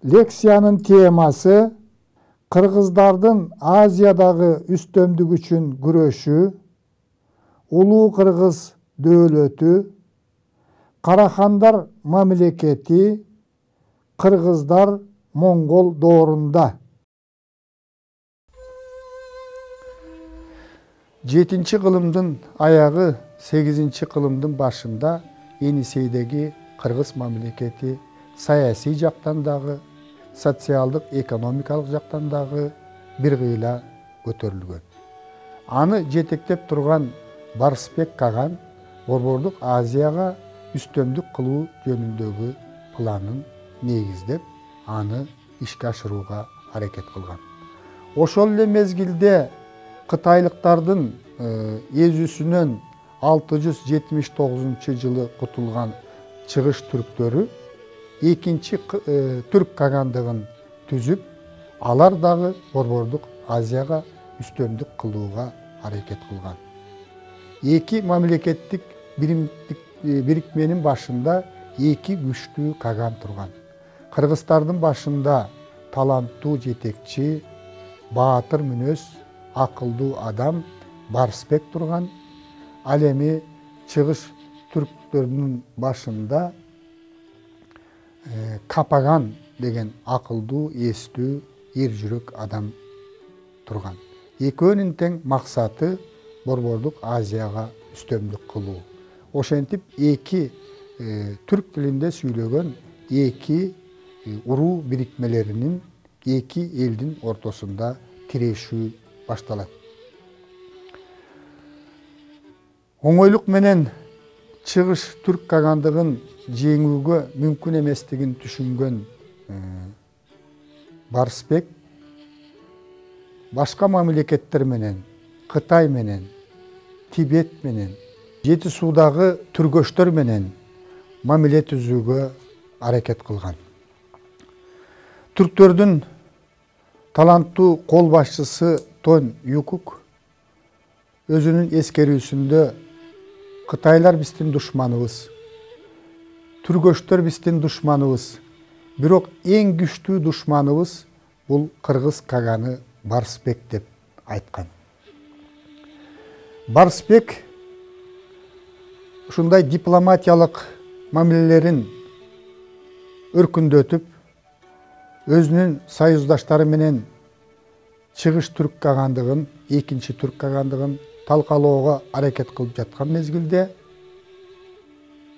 Лекциянын темасы Кыргыздардын Азиядагы үстөмдүк үчүн күрөшү, Улуу Кыргыз дөөлөтү, Карахандар мамлекети, Кыргыздар Моңгол доорунда. 7-ci кылымдын аягы 8-ci кылымдын башында Енисейдеги Кыргыз мамлекети саясий жактан дагы, социалдык, экономикалык жактан дагы бир кыйла көтөрүлгөн. Аны жетектеп турган Барсбек Каган Борбордук Азияга үстөмдүк кылуу жөнүндөгү планын негиздеп, аны ишке ашырууга аракет кылган. Ошол эле мезгилде Кытайлыктардын эзүүсүнөн 679 жылы кутулган чыгыш түрктөрү экинчи түрк кагандыгын түзүп, алар дагы Борбордук Азияга үстөмдүк кылууга аракет кылган. Эки мамлекеттик бирикменин башында эки күчтүү каган турган. Кыргыздардын башында таланттуу жетекчи, баатыр мүнөз, акылдуу адам Барсбек турган. Ал эми чыгыш түрктөрүнүн башында Капаган деген акылдуу, эстүү, эр жүрөк адам турган. Экөөнүн тең максаты Борбордук Азияга үстөмдүк кылуу. Ошентип эки түрк тилинде сүйлөгөн эки уруу бирикмелеринин эки элдин ортосунда тирешүү башталат. Оңойлук менен чыгыш түрк кагандыгын жеңүүгө мүмкүн эместигин түшүнгөн Барсбек башка мамлекеттер менен, Кытай менен, Тибет менен, Жети Суудагы түргөчтөр менен мамиле түзүүгө аракет кылган. Түрктөрдүн таланттуу кол башчысы Тон Юкук өзүнүн эскерүүсүндө Кытайлар биздин душманыбыз, түргөчтөр биздин душманыбыз, бирок эң күчтүү душманыбыз бул Кыргыз каганы Барсбек деп айткан. Барсбек ушундай дипломатиялык мамилелерин өркүндөтүп, өзүнүн союздаштары менен чыгыш түрк кагандыгын, экинчи түрк кагандыгын талкалоого аракет кылып жаткан мезгилде,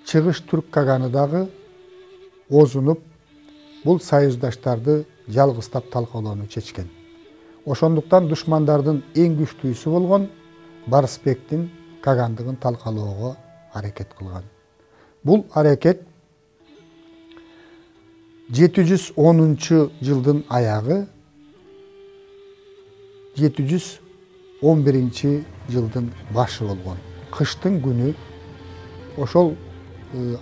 чыгыш түрк каганы дагы озунуп, бул союздаштарды жалгыстап талкалоону чечкен. Ошондуктан душмандардын эң күчтүүсү болгон Барсбектин кагандыгын талкалоого аракет кылган. Бул аракет 710 жылдын аягы 711 жылдын башы болгон. Кыштын күнү ошол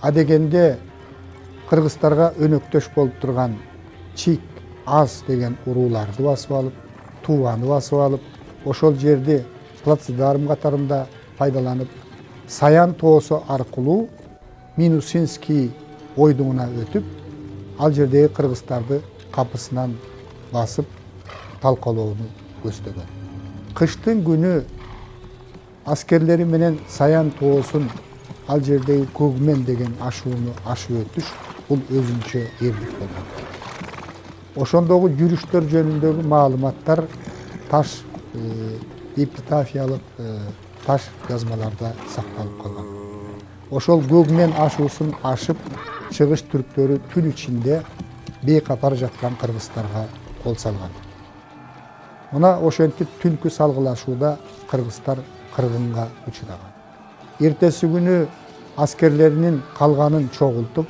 адегенде кыргыздарга өнөктөш болуп турган Чик, Аз деген урууларды басып алып, Туваны басып алып, ошол жерди плацдарм катарында пайдаланып, Саян тоосу аркылуу Минусинский ойдуңуна өтүп, ал жердеги кыргыздарды капысынан басып талкалоону көздөгөн. Кыштын күнү аскерлери менен Саян тоосун, ал жердеги Көкмен деген ашууну ашып өтүш бул өзүнчө эрлик болгон. Ошондогу жүрүштөр жөнүндөгү маалыматтар таш эпитафиялык таш жазмаларда сакталып калган. Ошол Көкмен ашуусун ашып, чыгыш түрктөрү түн ичинде бейкапар жаткан кыргыздарга кол салган. Мына ошентип түнкү салгылашууда кыргыздар кыргынга учураган. Эртеси күнү аскерлеринин калганын чогултуп,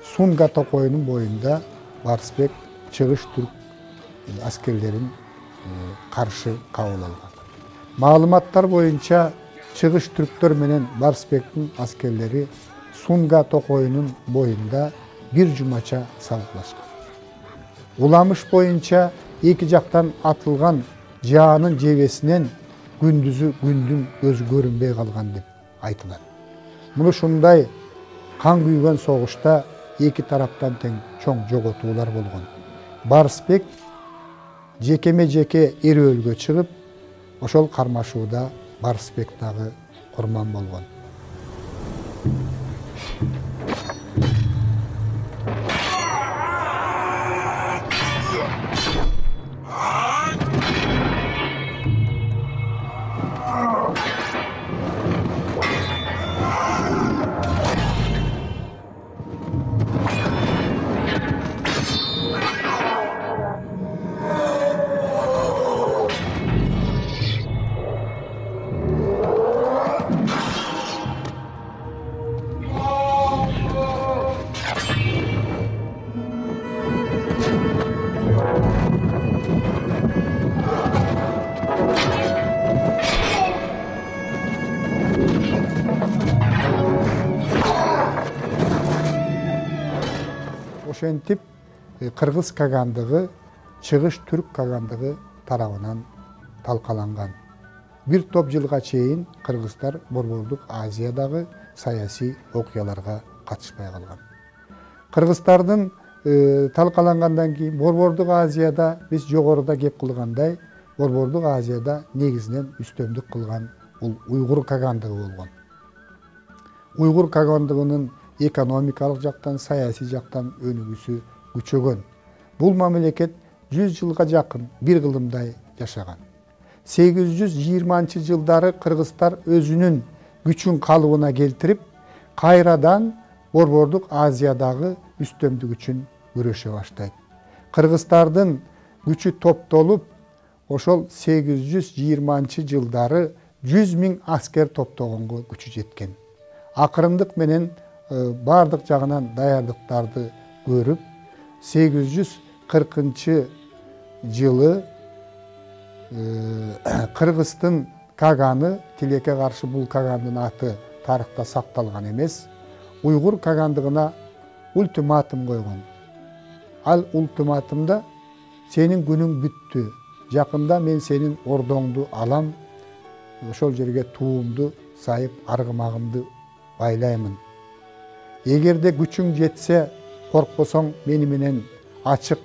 Сунга токойунун боюнда Барсбек чыгыш түрк аскерлерин каршы кабыл алган. Маалыматтар боюнча чыгыш түрктөр менен Барсбектин аскерлери Сунга токойунун боюнда бир жумача салгылашкан. Уламыш боюнча эки жактан атылган жаанын жебесинен күндүзү күндүн көзү көрүнбөй калган деп айтылат. Муну ушундай кан күйгөн согушта эки тараптан тең чоң жоготуулар болгон. Барысбек жекеме-жеке эрөөлгө чыгып, ошол кармашууда Барысбек дагы курман болгон. Ошентип Кыргыз кагандыгы Чыгыш түрк кагандыгы тарабынан талкаланган. Бир топ жылга чейин кыргыздар Борбордук Азиядагы саясий окуяларга катышпай калган. Кыргыздардын талкалангандан кийин Борбордук Азияда биз жогоруда кеп кылгандай, Борбордук Азияда негизинен үстөмдүк кылган бул уйгур кагандыгы болгон. Уйгур кагандыгынын экономикалык жактан, саясий жактан өнүгүүсү күчөгөн. Бул мамлекет 100 жылга жакын бир кылымдай жашаган. 820 жылдары кыргыздар өзүнүн күчүн калыбына келтирип, кайрадан Борбордук Азиядагы үстөмдүк үчүн күрөшө баштайт. Кыргыздардын күчү топтолуп, ошол 820 жылдары 100 000 аскер топтогонго күчү жеткен. Акырындык менен бардык жагынан даярдыктарды көрүп, 840 жылы Кыргыздын каганы, тилекке каршы бул кагандын аты тарыхта сакталган эмес, уйгур кагандыгына ультиматум койгон. Ал ультиматумда сенин күнүң бүттү, жакында мен сенин ордоңду алам, ошол жерге туумду сайып аргымагымды байлаймын. Эгерде күчүң жетсе, коркпосоң мени менен ачык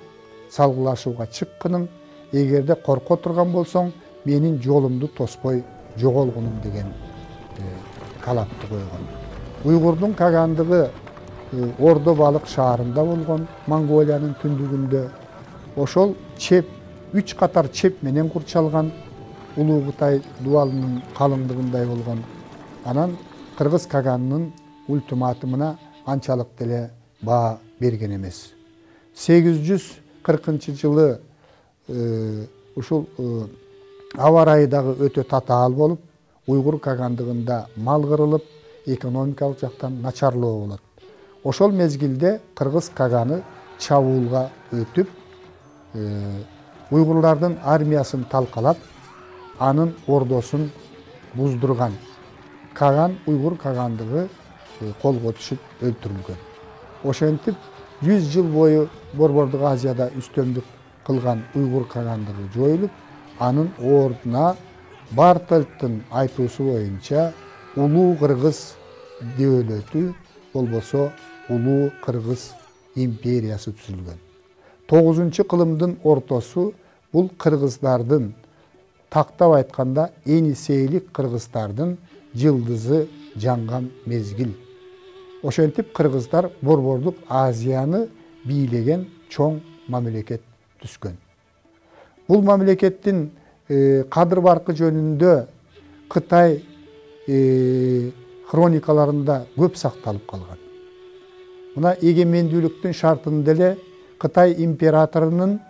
салгылашууга чыккының, эгерде корко турган болсоң, менин жолумду тоспой жоголгунум деген талапты койгон. Уйгурдун кагандыгы Ордо Балык шаарында болгон, Монголиянын түндүгүндө. Ошол чеп, 3 катар чеп менен курчалган, Улуу Кытай дубалынын калыңдыгындай болгон. Анан Кыргыз каганынын ультиматумуна анчалык деле баа берген эмес. 840 жылы ушул аба ырайы дагы өтө татаал болуп, уйгур кагандыгында мал кырылып, экономикалык жактан начарлоо болот. Ошол мезгилде Кыргыз каганы чабуулга өтүп, уйгурлардын армиясын талкалап, анын ордосун буздурган. Каган, уйгур кагандыгы колго түшүп өлтүрүлгөн. Ошентип 100 жыл бою Борбордук Азияда үстөмдүк кылган уйгур кагандыгы жоюлуп, анын ордуна Бартольдтун айтуусу боюнча Улуу Кыргыз дөөлөтү, болбосо Улуу Кыргыз империясы түзүлгөн. 9-кылымдын ортосу бул кыргыздардын, тактап айтканда Енисейлик кыргыздардын жылдызы жанган мезгил. Ошентип кыргыздар Борбордук Азияны бийлеген чоң мамлекет түзгөн. Бул мамлекеттин кадыр баркы жөнүндө Кытай хроникаларында көп сакталып калган. Мына эгемендүүлүктүн шартын деле Кытай императорунун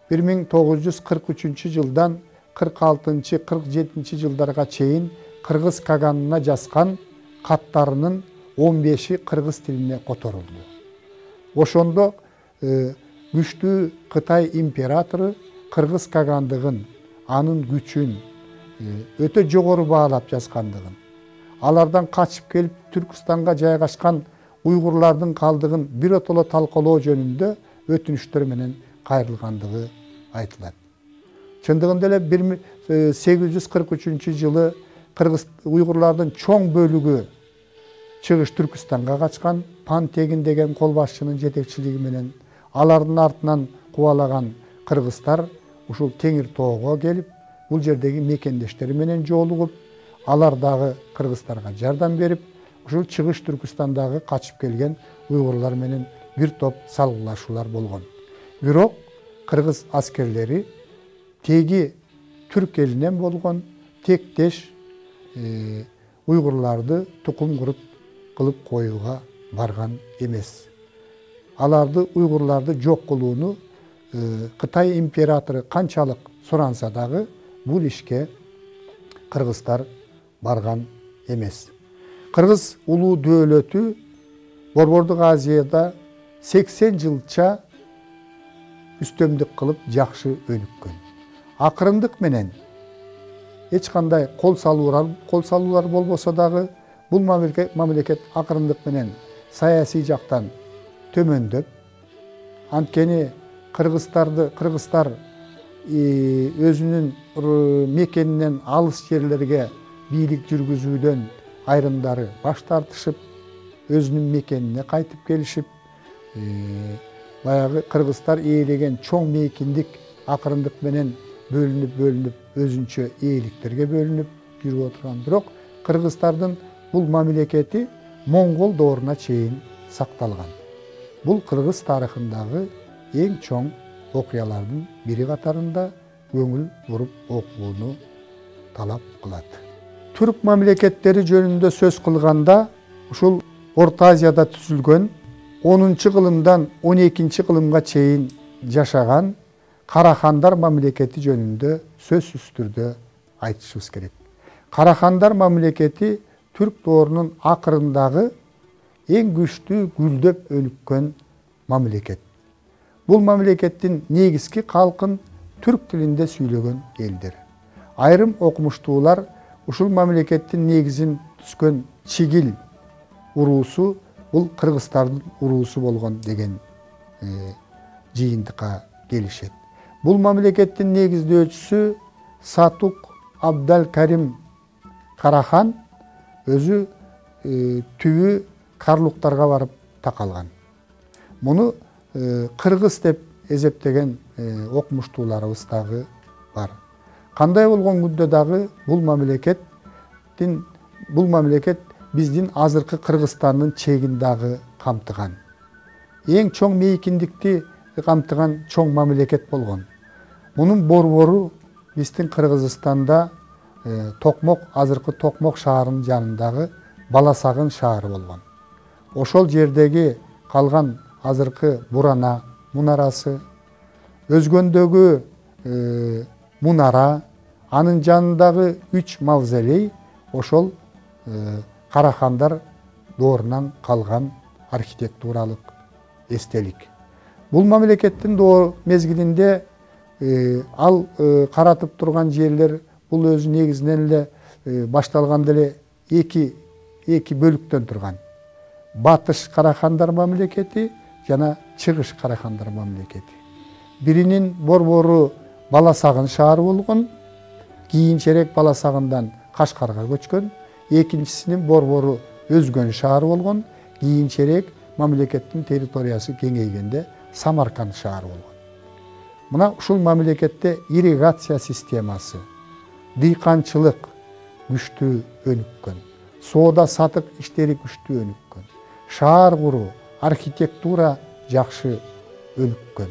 1943 жылдан 46-47 жылдарга чейин Кыргыз каганына жазган каттарынын 15-и кыргыз тилине которулду. Ошондо күчтүү Кытай императору Кыргыз кагандыгын, анын күчүн өтө жогору баалап жазгандыгын, алардан качып келип Түркстанга жайгашкан уйгурлардын калдыгын биротоло талкалоо жөнүндө өтүнүчтөр менен кайрылгандыгы айтылат. Чындыгында эле 1843 жылы кыргыз уйгурлардын чоң бөлүгү Чыгыш Түркстанга качкан, Пантегин деген кол башчынын жетекчилиги менен. Алардын артынан кубалаган кыргыздар ушул Теңир тоого келип, бул жердеги мекендештери менен жолугуп, алар дагы кыргыздарга жардам берип, ушул Чыгыш Түркістандагы качып келген уйгурлар менен бир топ салгылашуулар болгон. Бирок кыргыз аскерлери теги түрк элинен болгон тектеш уйгурларды тукум кылып коюуга барган эмес. Аларды уйгурларды жок кылууну Кытай императору канчалык суранса дагы бул ишке кыргыздар барган эмес. Кыргыз улуу дөөлөтү Борбордук Азияда 80 жылча үстөмдүк кылып жакшы өнүккөн. Акырындык менен эч кандай кол салуулар болбосо дагы бул мамлекет акырындык менен саясий жактан төмөндөп, анткени кыргыздар өзүнүн мекенинен алыс жерлерге бийлик жүргүзүүдөн айрымдары баш тартышып, өзүнүн мекенине кайтып келишип, баягы кыргыздар ээлеген чоң мейкиндик акырындык менен бөлүнүп өзүнчө ээликтерге бөлүнүп жүрүп отурган. Бирок кыргыздардын бул мамлекети Моңгол дооруна чейин сакталган. Бул кыргыз тарыхындагы эң чоң окуялардын бири катарында көңүл буруп окууну талап кылат. Түрк мамлекеттери жөнүндө сөз кылганда, ушул Орто Азияда түзүлгөн 10 кылымдан 12 кылымга чейин жашаган Карахандар мамлекети жөнүндө сөзсүз түрдө айтышыбыз керек. Карахандар мамлекети түрк доорунун акырындагы эң күчтүү гүлдөп өнүккөн мамлекет. Бул мамлекеттин негизги калкын түрк тилинде сүйлөгөн элдер. Айрым окумуштуулар ушул мамлекеттин негизин түзгөн Чигил уруусу бул кыргыздардын уруусу болгон деген жыйынтыкка келишет. Бул мамлекеттин негиздөөчүсү Сатук Абдал Карим Карахан өзү түбү карлуктарга барып такалган. Муну кыргыз деп эсептеген окумуштууларыбыз дагы бар. Кандай болгон күндө дагы бул мамлекет биздин азыркы Кыргызстандын чегин дагы камтыган. Эң чоң мейкиндикти камтыган чоң мамлекет болгон. Мунун борбору биздин Кыргызстанда Токмок, азыркы Токмок шаарынын жанындагы Баласагын шаары болгон. Ошол жердеги калган азыркы Бурана мунарасы, Өзгөндөгү мунара, анын жанындагы 3 мавзолей ошол Карахандар доорунан калган архитектуралык эстелик. Бул мамлекеттин доо мезгилинде ал каратып турган жерлер бул өзү негизинен эле башталганда эле эки бөлүктөн турган. Батыш Карахандар мамлекети жана Чыгыш Карахандар мамлекети. Биринин борбору Баласагын шаары болгон, кийинчерээк Баласагындан Кашкарга көчкөн. Экинчисинин борбору Өзгөн шаары болгон, кийинчерээк мамлекеттин территориясы кеңейгенде Самарканд шаары болгон. Мына ушул мамлекетте ирригация системасы, дыйканчылык күчтүү өнүккөн, соода сатык иштери күчтүү өнүккөн, шаар куруу, архитектура жакшы өнүккөн.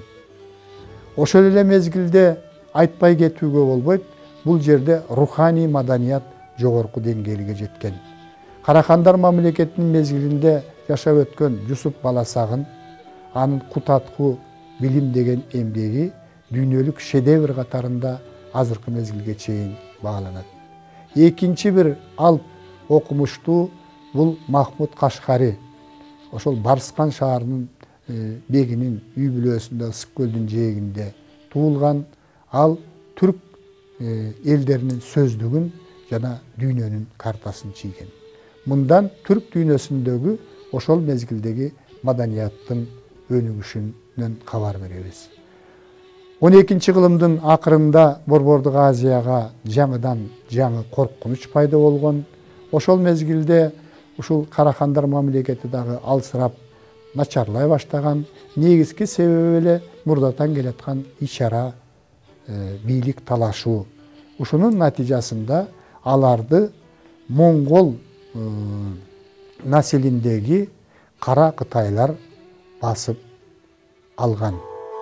Ошол эле мезгилде айтпай кетүүгө болбойт, бул жерде руханий маданият жогорку деңгээлге жеткен. Карахандар мамлекетинин мезгилинде жашап өткөн Жусуп Баласагын, анын Кутатку билим деген эмгеги дүйнөлүк шедевр катарында азыркы мезгилге чейин бааланат. Экинчи бир алп окумуштуу бул Махмуд Кашкари. Ошол Барскан шаарынын бегинин үй бүлөсүндө Ысык көлдүн жээгинде туулган. Ал түрк элдеринин сөздүгүн жана дүйнөнүн картасын чийген. Мындан түрк дүйнөсүндөгү ошол мезгилдеги маданияттын өнүгүшүнөн кабар беребиз. 12 кылымдын акырында Борбордук Азияга жаңыдан жаңы коркунуч пайда болгон. Ошол мезгилде ушул Карахандар мамлекети дагы алсырап начарлай баштаган. негизги себеби эле мурдатан келаткан ичара бийлик талашуу. Ушунун натыйжасында аларды моңгол населиндеги кара кытайлар басып алган.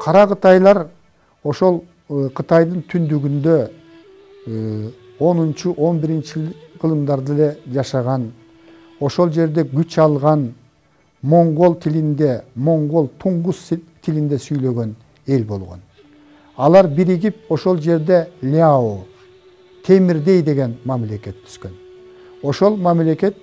Кара кытайлар ошол Кытайдын түндүгүндө 10-11 кылымдарда эле жашаган, ошол жерде күч алган, моңгол тилинде, моңгол туңгус тилинде сүйлөгөн эл болгон. Алар биригип ошол жерде Ляо, Темирдей деген мамлекет түзгөн. Ошол мамлекет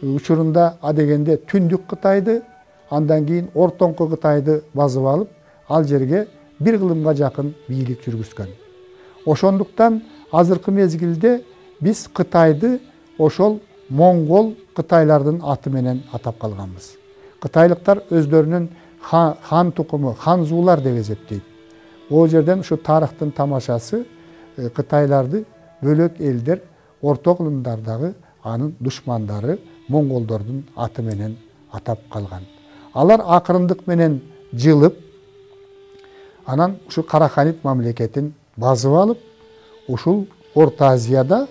учурунда адегенде түндүк Кытайды, андан кийин ортоңку Кытайды басып алып, ал жерге бир кылымга жакын бийлик жүргүзгөн. Ошондуктан азыркы мезгилде биз Кытайды ошол моңгол кытайлардын аты менен атап калганбыз. Кытайлыктар өздөрүнүн хан тукуму, ханзулар деп эсептейт. Ол жерден ушу тарыхтын тамашасы кытайларды бөлөк элдер орто кылымдардагы анын душмандары монголдордун аты менен атап калган. Алар акырындык менен жылып, анан ушу Караханит мамлекетин басып алып, ушул Орто Азияда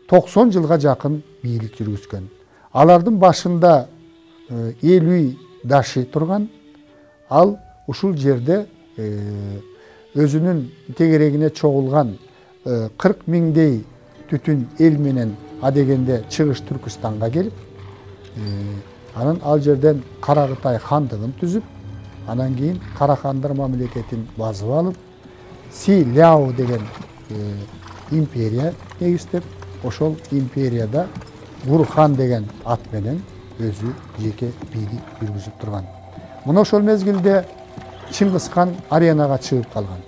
90 жылга жакын бийлик жүргүзгөн. Алардын башында Элүй Даши турган, ал ушул жерде өзүнүн тегерегине чогулган 40 миңдей түтүн эл менен адегенде Чыгыш Түркүстанга келип, анан ал жерден Кара Кытай хандыгын түзүп, анан кийин Карахандар мамлекетин басып алып, Си Ляо деген империя негиздеп, ошол империяда Гурхан деген ат менен өзү жеке бийлик жүргүзүп турган. Мына ошол мезгилде Чыңгыз хан аренага чыгып калган.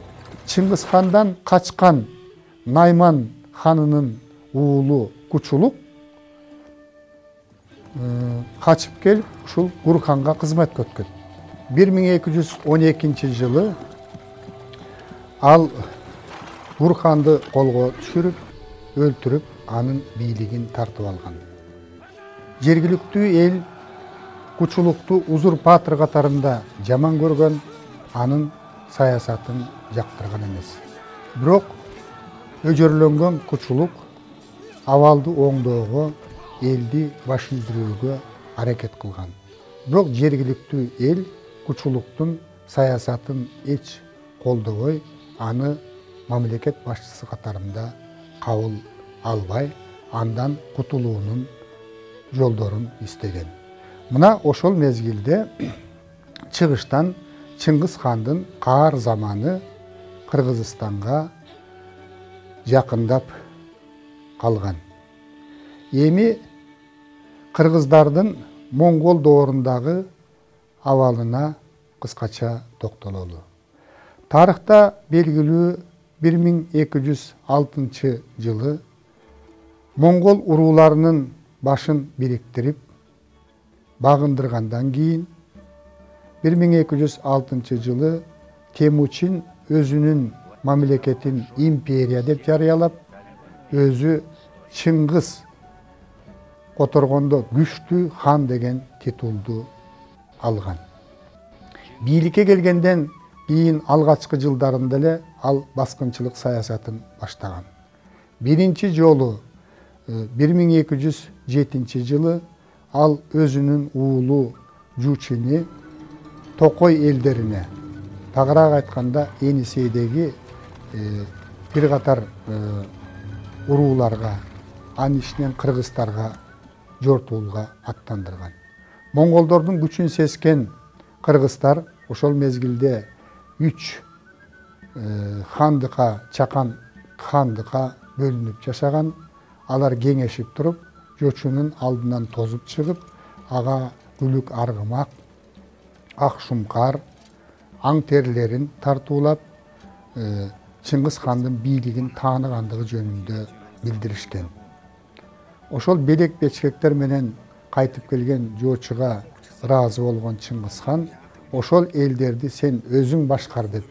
Чыңгыз хандан качкан Найман ханынын уулу Кучулук качып келип, ушул Гурханга кызматка өткөн. 1212 жылы ал Гурханды колго түшүрүп, өлтүрүп, анын бийлигин тартып алган. Жергиликтүү эл Кучулукту узурпатор катарында жаман көргөн, анын саясатын жактырган эмес. Бирок өжөрлөнгөн Кучулук абалды оңдоого, элди баш ийдирүүгө аракет кылган. Бирок жергиликтүү эл Кучулуктун саясатын эч колдобой, аны мамлекет башчысы катарында кабыл албай, андан кутулуунун жолдорун издеген. Мына ошол мезгилде чыгыштан Чыңгыз хандын каар заманы Кыргызстанга жакындап калган. Эми кыргыздардын моңгол доорундагы абалына кыскача токтололу. Тарыхта белгилүү 1206 жылы моңгол урууларынын башын бириктирип багындыргандан кийин 1206 жылы Темучин өзүнүн мамлекетин империя деп жарыялап, өзү Чыңгыз которгондо күчтүү хан деген титулду алган. Бийликке келгенден кийин алгачкы жылдарында эле ал баскынчылык саясатын баштаган. Биринчи жолу 1207 жылы ал өзүнүн уулу Жучини Токой элдерине, тагыраак айтканда Энисейдеги бир катар урууларга, анын ичинен кыргыздарга жортуулга аттандырган. Монголдордун күчүн сескен кыргыздар ошол мезгилде 3 хандыкка, чакан хандыкка бөлүнүп жашаган. Алар кеңешип туруп, Жочунун алдынан тозуп чыгып, ага Күлүк Аргымак, Ак Шумкар, аң терлерин тартуулап, Чыңгыз хандын бийлигин тааныгандыгы жөнүндө билдиришкен. Ошол белек бечкектер менен кайтып келген Жочуга ыраазы болгон Чыңгыз хан ошол элдерди сен өзүң башкар деп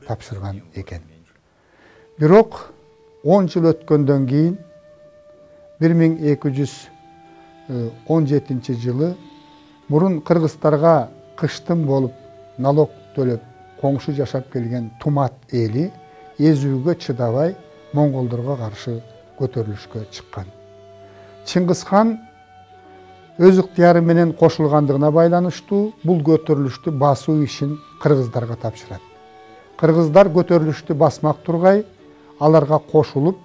тапшырган экен. Бирок 10 жыл өткөндөн кийин 1217 жылы мурун кыргыздарга кыштын болуп налог төлөп коңшу жашап келген Тумат эли эзүүгө чыдабай монголдорго каршы көтөрүлүшкө чыккан. Чыңгыз хан өз ыктыяры менен кошулгандыгына байланыштуу бул көтөрүлүштү басуу ишин кыргыздарга тапшырат. Кыргыздар көтөрүлүштү басмак тургай, аларга кошулуп,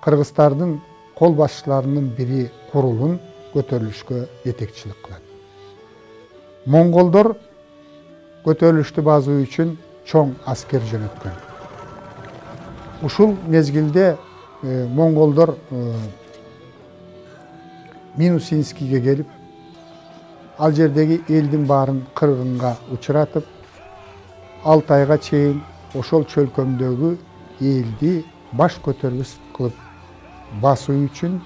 кыргыздардын кол башчыларынын бири Курулун көтөрүлүшкө жетекчилик кылат. Монголдор көтөрүлүштү басуу үчүн чоң аскер жөнөткөн. Ушул мезгилде монголдор Минусинскийге келип, ал жердеги элдин баарын кыргынга учуратып, 6 айга чейин ошол чөлкөмдөгү элди баш көтөргүс кылып басуу үчүн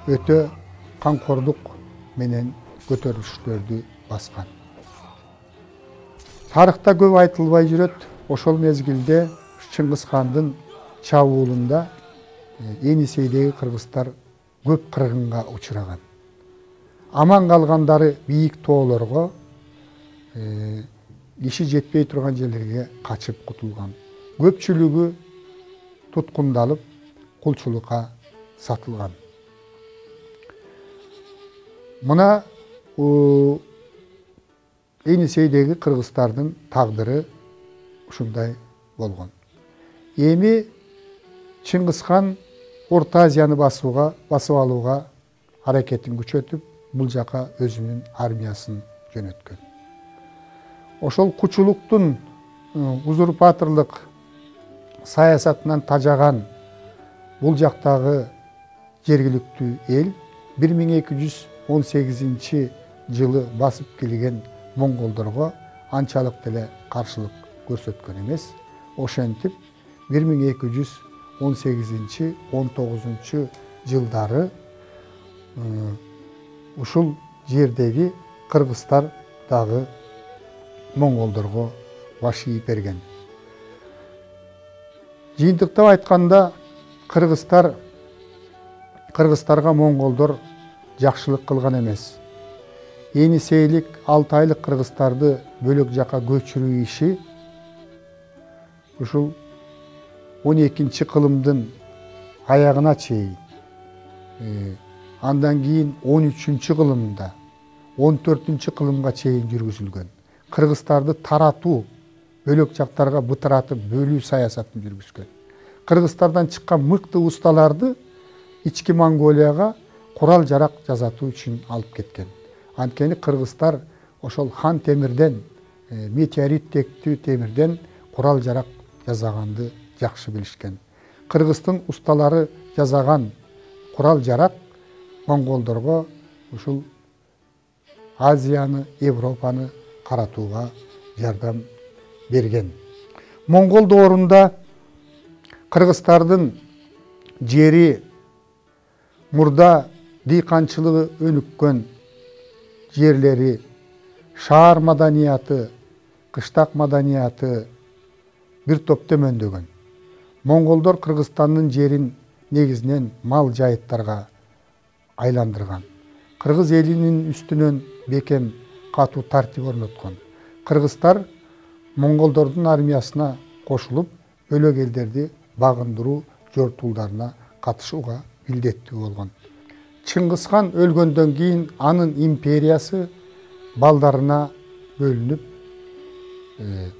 өтө камкордук менен көтөрүлүштөрдү баскан. Тарыхта көп айтылбай жүрөт, ошол мезгилде Чыңгыз хандын чабуулунда Енисейдеги кыргыздар көп кыргынга учураган. Аман калгандары бийик тоолорго, киши жетпей турган жерлерге качып кутулган. Көпчүлүгү туткундалып, кулчулукка сатылган. Мына Енисейдеги кыргыздардын тагдыры ушундай болгон. Эми Чыңгыз хан Орта Азияны басып алууга аракетин күчөтүп, бул жака өзүнүн армиясын жөнөткөн. Ошол кучулуктун узурпаторлук саясатынан тажаган бул жактагы жергиликтүү эл 1218 жылы басып келген монголдорго анчалык деле каршылык көрсөткөн эмес. Ошентип 1218-19 жылдары ушул жердеги кыргыздар дагы монголдорго баш ийип берген. Жыйынтыктап айтканда, кыргыздарга монголдор жакшылык кылган эмес. Енисейлик 6 айлык кыргыздарды бөлөк жака көчүрүү иши ушул 12 кылымдын аягына чейин, андан кийин 13 кылымда, 14 кылымга чейин жүргүзүлгөн. Кыргыздарды таратуу, бөлөк жактарга бытыратып бөлүү саясатын жүргүзгөн. Кыргыздардан чыккан мыкты усталарды ички Монголияга курал жарак жасатуу үчүн алып кеткен. Анткени кыргыздар ошол хан темирден, метеорит тектүү темирден курал жарак жасаганды жакшы билишкен. Кыргыздын усталары жасаган курал жарак монголдорго ушул Азияны, Европаны каратууга жардам берген. Монгол доорунда кыргыздардын жери мурда дыйканчылыгы өнүккөн жерлери, шаар маданияты, кыштак маданияты бир топ төмөндөгөн. Монголдор Кыргызстандын жерин негизинен мал жайыттарга айландырган. Кыргыз элинин үстүнөн бекем катуу тартип орноткон. Кыргыздар монголдордун армиясына кошулуп, бөлөк элдерди багындыруу жортуулдарына катышууга милдеттүү болгон. Чыңгыз хан өлгөндөн кийин анын империясы балдарына бөлүнүп,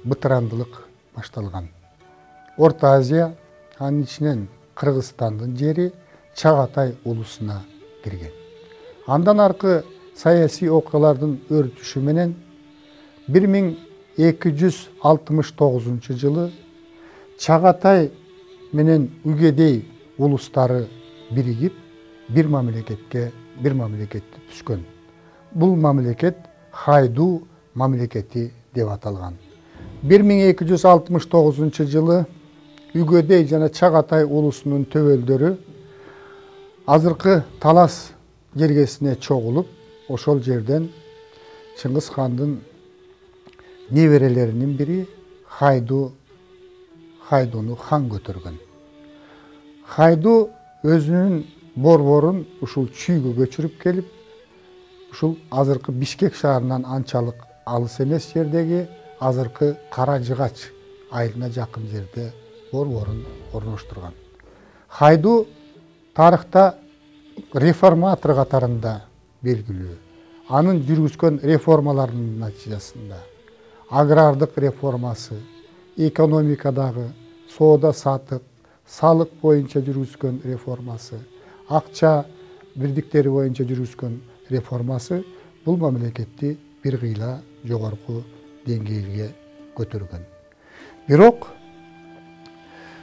бытырандылык башталган. Орта Азия, анын ичинен Кыргызстандын жери Чагатай улусуна кирген. Андан аркы саясий окуялардын өрүтүшү менен 1269 жылы Чагатай менен Үгедей улустары биригип бир мамлекетти түшкөн. Бул мамлекет Хайду мамлекети деп аталган. 1269 жылы Үгедей жана Чагатай улусунун төбөлдөрү азыркы Талас жергесине чогулуп, ошол жерден Чыңгыз хандын неберелеринин бири Хайдуну хан көтөргөн. Хайду өзүнүн борборун ушул чүйгө көчүрүп келип, ушул азыркы Бишкек шаарынан анчалык алыс эмес жердеги азыркы Кара Жыгач айылына жакын жерде борборун орноштурган. Хайду тарыхта реформатор катарында белгилүү. Анын жүргүзгөн реформаларынын натыйжасында агрардык реформасы, экономикадагы соода сатык, салык боюнча жүргүзгөн реформасы, акча бирдиктери боюнча жүргүзгөн реформасы бул мамлекетти бир кыйла жогорку деңгээлге көтөргөн. Бирок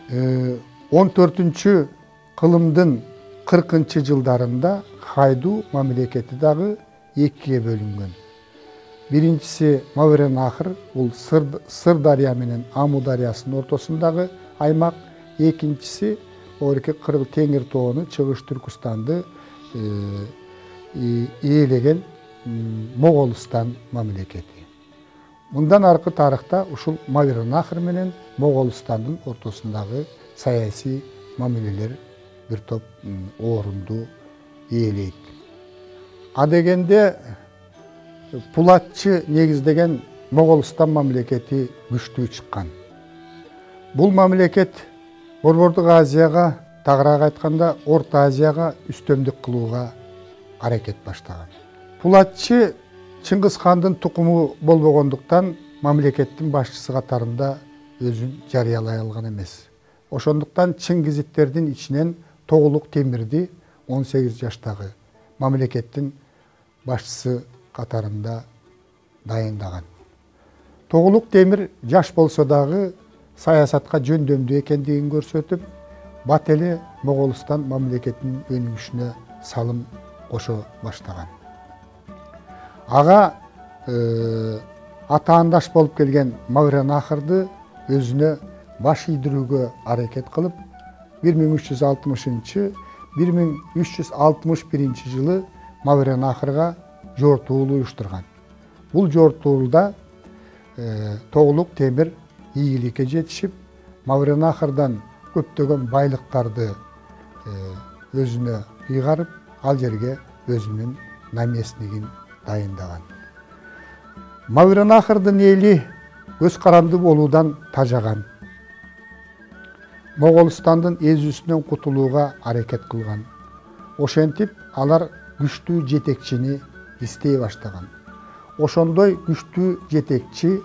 14 кылымдын 40-жылдарында Хайду мамлекети дагы экиге бөлүнгөн. Биринчиси Мавренахр, бул Сырдария менен Аму дарыясынын ортосундагы аймак. Экинчиси Кыргыз Теңир тоону, Чыгыш Түркүстанды ээлеген Моголстан мамлекети. Мындан аркы тарыхта ушул Мавренахр менен Моголстандын ортосундагы саясий мамилелер бир топ орунду ээлейт. Адегенде Пулатчы негиздеген Моголстан мамлекети күчтүү чыккан. Бул мамлекет Борбордук Азияга, тагыраак айтканда Орто Азияга үстөмдүк кылууга аракет баштаган. Пулатчы Чыңгыз хандын тукуму болбогондуктан мамлекеттин башчысы катарында өзүн жарыялай алган эмес. Ошондуктан Чыңгизиттердин ичинен Тоголук Темирди 18 жаштагы мамлекеттин башчысы катарында дайындаган. Тоголук Темир жаш болсо дагы саясатка жөндөмдүү экендигин көрсөтүп, бат эле Моголстан мамлекетинин өнүгүшүнө салым кошо баштаган. Ага атаандаш болуп келген Мавренахрды өзүнө баш ийдирүүгө аракет кылып, 1360-1361 жылы Мавренахрга жортуулуу уюштурган. Бул жортууда Тоголук Темир ийгиликке жетишип, Мавренахрдан көптөгөн байлыктарды өзүнө ыйгарып, ал жерге өзүнүн наместнигин дайындаган. Мавренахрдын эли көз каранды болуудан тажаган. Моголстандын эзүүсүнөн кутулууга аракет кылган. Ошентип алар күчтүү жетекчини издей баштаган. Ошондой күчтүү жетекчи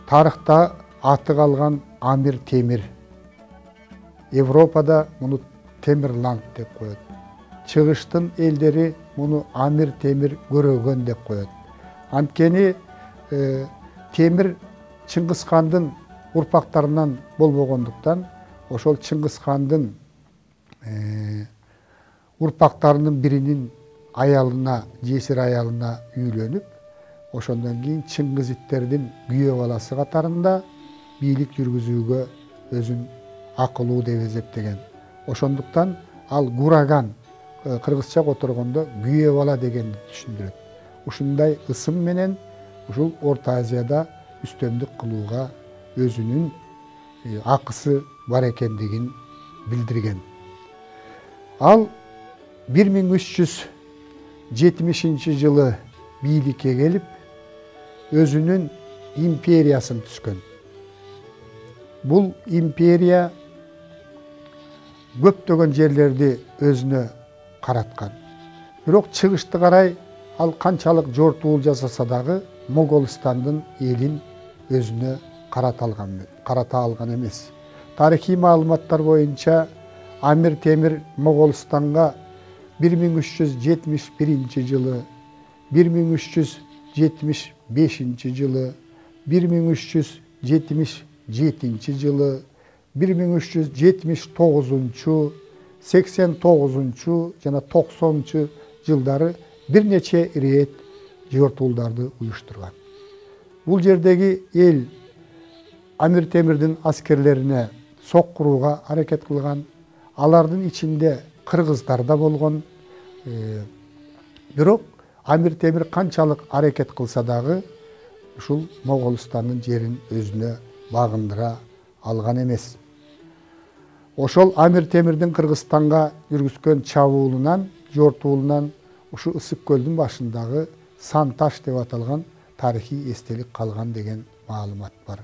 тарыхта аты калган Амир Темир. Европада муну Темирланд деп коет. Чыгыштын элдери муну Амир Темир көрөгөн деп коет. Анткени Темир Чыңгыз хандын урпактарынан болбогондуктан, ошол Чыңгыз хандын урпактарынын биринин аялына, жесир аялына үйлөнүп, ошондон кийин Чыңгызиттердин күйөө баласы катарында бийлик жүргүзүүгө өзүн акылуу деп эсептеген. Ошондуктан ал Гураган, кыргызча которгондо күйөө бала дегенди түшүндүрөт. Ушундай ысым менен ушул Орто Азияда үстөмдүк кылууга өзүнүн акысы бар экендигин билдирген. Ал 1370 жылы бийликке келип, өзүнүн империясын түзгөн. Бул империя көптөгөн жерлерди өзүнө караткан. Бирок чыгышты карай ал канчалык жортуул жасаса дагы Моголстандын элин өзүнө карата алган эмес. Тарыхый маалыматтар боюнча Амир Темир Моголстанга 1371 жылы, 1375 жылы, 1377 жылы, 1379, 89 жана 90 жылдары бир нече ирет жортуулдарды уюштурган. Бул жердеги эл Амир Темирдин аскерлерине сок курууга аракет кылган. Алардын ичинде кыргыздар да болгон. Бирок Амир Темир канчалык аракет кылса дагы ушул Моголстандын жерин өзүнө багындыра алган эмес. Ошол Амир Темирдин Кыргызстанга жүргүзгөн чабуулунан, жортуулунан ушу Ысык көлдүн башындагы Сан таш деп аталган тарихи эстелик калган деген маалымат бар.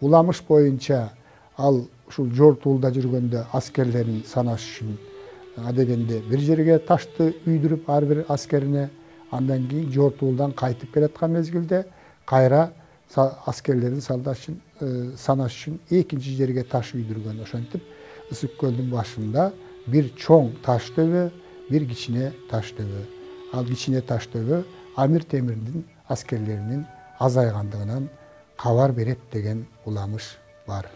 Уламыш боюнча ал ушул жортуулда жүргөндө аскерлерин санаш үчүн адегенде бир жерге ташты үйдүрүп ар бир аскерине, андан кийин жортуулдан кайтып келаткан мезгилде кайра аскерлерин санаш үчүн экинчи жерге таш үйдүргөн. Ошентип Ысык көлдүн башында бир чоң таш төбө, бир кичине таш төбө. Ал кичине таш төбө Амир Темирдин аскерлеринин азайгандыгынан кабар берет деген уламыш бар.